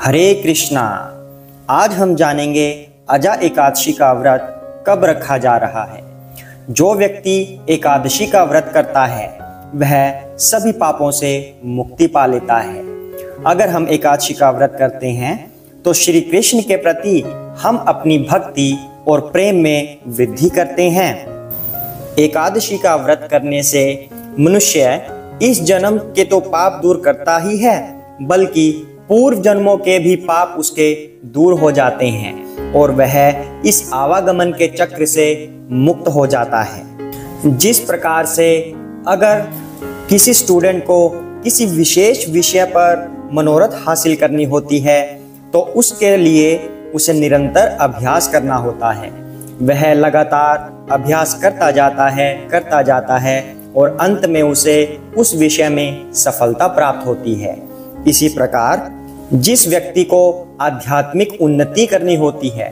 हरे कृष्णा। आज हम जानेंगे अजा एकादशी का व्रत कब रखा जा रहा है। जो व्यक्ति एकादशी का व्रत करता है वह सभी पापों से मुक्ति पा लेता है। अगर हम एकादशी का व्रत करते हैं तो श्री कृष्ण के प्रति हम अपनी भक्ति और प्रेम में वृद्धि करते हैं। एकादशी का व्रत करने से मनुष्य इस जन्म के तो पाप दूर करता ही है, बल्कि पूर्व जन्मों के भी पाप उसके दूर हो जाते हैं और वह इस आवागमन के चक्र से मुक्त हो जाता है। जिस प्रकार से अगर किसी स्टूडेंट को किसी विशेष विषय पर मनोरथ हासिल करनी होती है तो उसके लिए उसे निरंतर अभ्यास करना होता है। वह लगातार अभ्यास करता जाता है और अंत में उसे उस विषय में सफलता प्राप्त होती है। इसी प्रकार जिस व्यक्ति को आध्यात्मिक उन्नति करनी होती है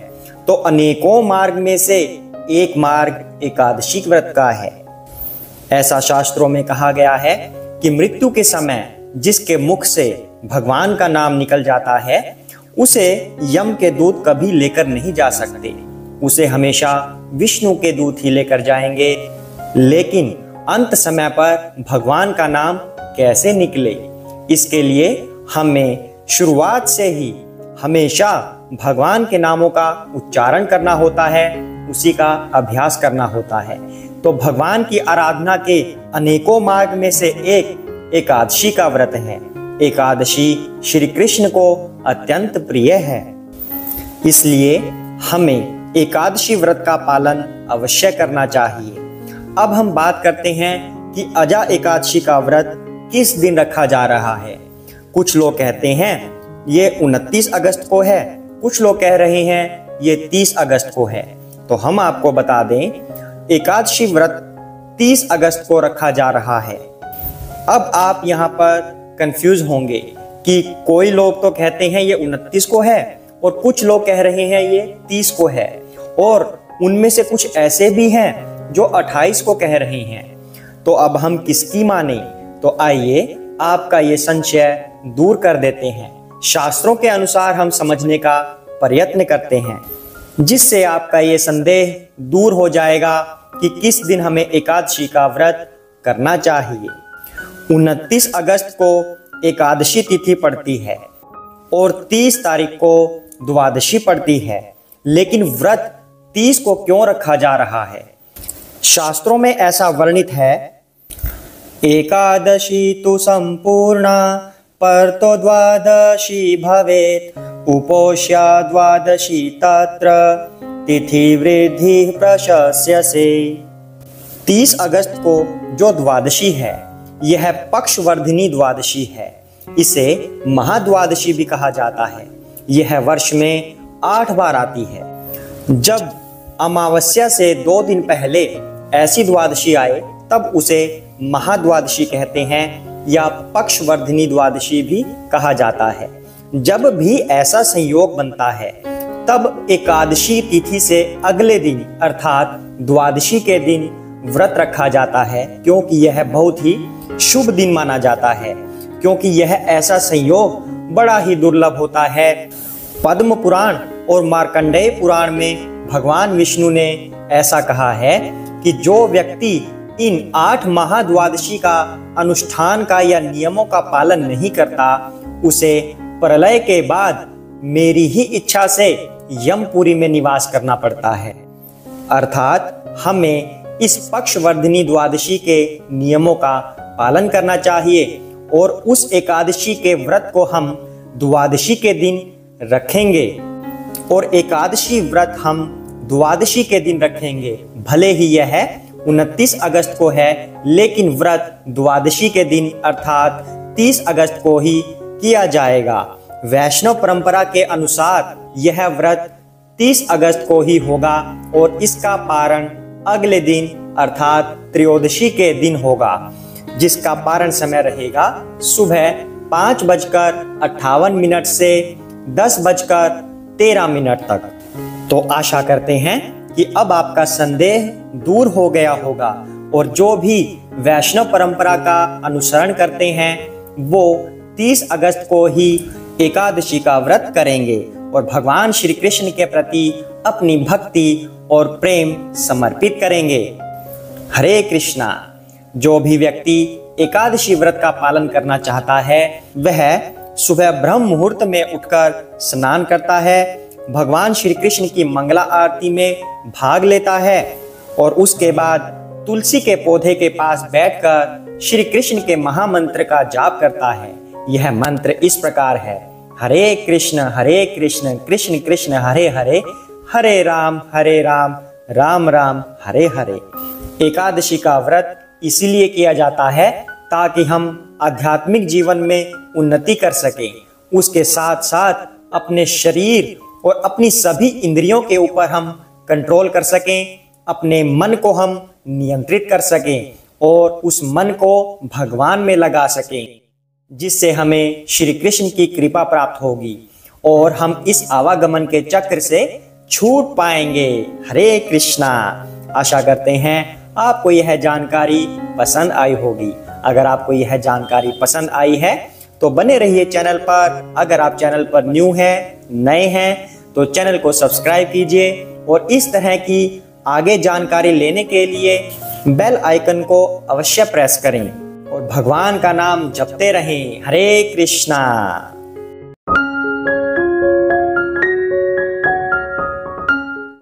तो अनेकों मार्ग में से एक मार्ग एकादशी व्रत का है। ऐसा शास्त्रों में कहा गया है कि मृत्यु के समय जिसके मुख से भगवान का नाम निकल जाता है उसे यम के दूत कभी लेकर नहीं जा सकते, उसे हमेशा विष्णु के दूत ही लेकर जाएंगे। लेकिन अंत समय पर भगवान का नाम कैसे निकले, इसके लिए हमें शुरुआत से ही हमेशा भगवान के नामों का उच्चारण करना होता है, उसी का अभ्यास करना होता है। तो भगवान की आराधना के अनेकों मार्ग में से एक एकादशी का व्रत है। एकादशी श्री कृष्ण को अत्यंत प्रिय है, इसलिए हमें एकादशी व्रत का पालन अवश्य करना चाहिए। अब हम बात करते हैं कि अजा एकादशी का व्रत किस दिन रखा जा रहा है। कुछ लोग कहते हैं ये 29 अगस्त को है, कुछ लोग कह रहे हैं ये 30 अगस्त को है। तो हम आपको बता दें एकादशी व्रत 30 अगस्त को रखा जा रहा है। अब आप यहाँ पर कंफ्यूज होंगे कि कोई लोग तो कहते हैं ये 29 को है और कुछ लोग कह रहे हैं ये 30 को है, और उनमें से कुछ ऐसे भी हैं जो 28 को कह रहे हैं। तो अब हम किसकी माने? तो आइए आपका ये संशय दूर कर देते हैं। शास्त्रों के अनुसार हम समझने का प्रयत्न करते हैं, जिससे आपका ये संदेह दूर हो जाएगा कि किस दिन हमें एकादशी का व्रत करना चाहिए। 29 अगस्त को एकादशी तिथि पड़ती है और 30 तारीख को द्वादशी पड़ती है, लेकिन व्रत 30 को क्यों रखा जा रहा है? शास्त्रों में ऐसा वर्णित है, एकादशी तु संपूर्णा परतो द्वादशी भवेत् उपोष्या द्वादशी तत्र तिथि वृद्धि प्रशस्यसे। 30 अगस्त को जो द्वादशी है यह पक्षवर्धिनी द्वादशी है। इसे महाद्वादशी भी कहा जाता है। यह वर्ष में 8 बार आती है। जब अमावस्या से 2 दिन पहले ऐसी द्वादशी आए तब उसे महाद्वादशी कहते हैं या पक्षवर्धिनी द्वादशी भी कहा जाता है। जब भी ऐसा संयोग बनता है तब एकादशी तिथि से अगले दिन अर्थात द्वादशी के दिन व्रत रखा जाता है, क्योंकि यह बहुत ही शुभ दिन माना जाता है। क्योंकि यह ऐसा संयोग बड़ा ही दुर्लभ होता है। पद्म पुराण और मार्कंडेय पुराण में भगवान विष्णु ने ऐसा कहा है कि जो व्यक्ति इन 8 महाद्वादशी का अनुष्ठान का या नियमों का पालन नहीं करता उसे प्रलय के बाद मेरी ही इच्छा से यमपुरी में निवास करना पड़ता है। अर्थात हमें इस पक्षवर्धिनी द्वादशी के नियमों का पालन करना चाहिए और उस एकादशी के व्रत को हम द्वादशी के दिन रखेंगे और एकादशी व्रत हम द्वादशी के दिन रखेंगे। भले ही यह 29 अगस्त को है, लेकिन व्रत द्वादशी के दिन अर्थात 30 अगस्त को ही किया जाएगा। वैष्णव परंपरा के अनुसार यह व्रत 30 अगस्त को ही होगा और इसका पारण अगले दिन अर्थात त्रयोदशी के दिन होगा, जिसका पारण समय रहेगा सुबह 5:58 से 10:13 तक। तो आशा करते हैं कि अब आपका संदेह दूर हो गया होगा और जो भी वैष्णव परंपरा का अनुसरण करते हैं वो 30 अगस्त को ही एकादशी का व्रत करेंगे और भगवान श्री कृष्ण के प्रति अपनी भक्ति और प्रेम समर्पित करेंगे। हरे कृष्णा। जो भी व्यक्ति एकादशी व्रत का पालन करना चाहता है वह सुबह ब्रह्म मुहूर्त में उठकर स्नान करता है, भगवान श्री कृष्ण की मंगला आरती में भाग लेता है और उसके बाद तुलसी के पौधे के पास बैठकर श्री कृष्ण के महामंत्र का जाप करता है। यह मंत्र इस प्रकार है: हरे कृष्ण कृष्ण कृष्ण हरे हरे, हरे राम राम राम हरे हरे। एकादशी का व्रत इसीलिए किया जाता है ताकि हम आध्यात्मिक जीवन में उन्नति कर सकें, उसके साथ साथ अपने शरीर और अपनी सभी इंद्रियों के ऊपर हम कंट्रोल कर सकें, अपने मन को हम नियंत्रित कर सकें और उस मन को भगवान में लगा सकें, जिससे हमें श्री कृष्ण की कृपा प्राप्त होगी और हम इस आवागमन के चक्र से छूट पाएंगे। हरे कृष्णा। आशा करते हैं आपको यह जानकारी पसंद आई होगी। अगर आपको यह जानकारी पसंद आई है तो बने रहिए चैनल पर। अगर आप चैनल पर न्यू हैं, नए हैं, तो चैनल को सब्सक्राइब कीजिए और इस तरह की आगे जानकारी लेने के लिए बेल आइकन को अवश्य प्रेस करें और भगवान का नाम जपते रहें। हरे कृष्णा।